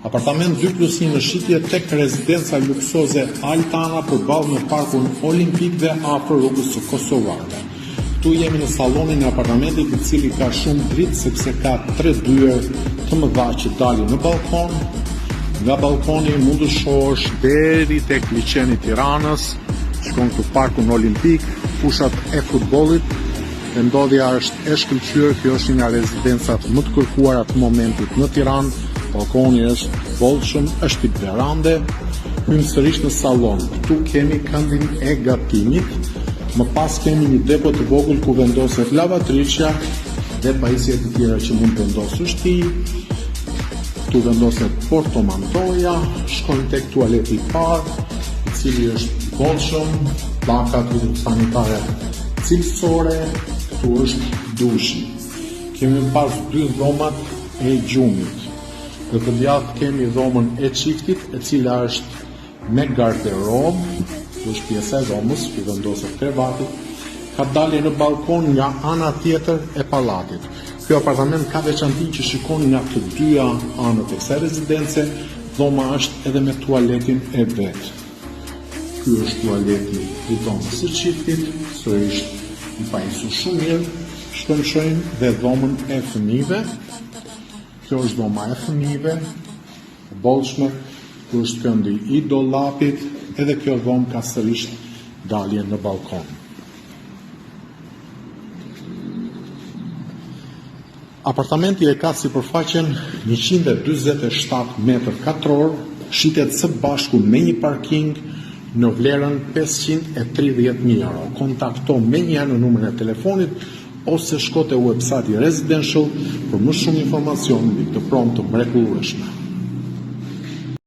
Apartament 2+1 në shitje tek rezidenca luksoze Altana përballë me parkun olimpik dhe afër rrugës së Kosovarëve. Këtu jemi në sallonin e apartamentit, i cili ka shumë dritë sepse ka 3 dyer të mëdha që dalin në balkon. Nga balkoni mund të shohësh deri tek liçeni i Tiranës, shkon këtu parkun olimpik, fushat e futbollit. Ndodhja është e shkëlqyer, kjo është një nga rezidencat më të kërkuara të momentit në Tiranë. Balkoni është bollshëm, është tip verande. Hym sërish në sallon. Këtu kemi këndin e gatimit. Më pas kemi një depo të vogël ku vendoset lavatriçja dhe pajisjet të tjera që mund të vendosësh ti. Këtu vendoset portomantoja, shkojmë tek tualeti i parë, i cili është bollshëm, llakat sanitare cilësore. Këtu është dushi. Kemi pas 2 dhomat e gjumit. Dhe të djathtë kemi dhomën e çiftit, e cila është me garderobë, ku është pjesa e dhomës, ku vendoset krevati, ka dalje në balkon nga ana tjetër e pallatit. Ky apartament ka veçantinë që shikon nga të dyja anët e kësaj rezidence. Dhoma është edhe me tualetin e vet. Ky është tualeti i dhomës së çiftit, sërish i pajisur shumë mirë. Shkojmë shohim dhe dhomën e fëmijëve. Kjo është dhoma e fëmijëve, e bollshme, ku është këndi i dollapit, edhe kjo dhomë ka sërish dalje në balkon. Apartamenti e ka sipërfaqen 147 metër katror, shitet së bashku me një parking në vlerën 530.000 euro. Kontakto menjëherë në numrin e telefonit ose shko te websajti Residential për më shumë informacion mbi këtë pronë të mrekullueshme.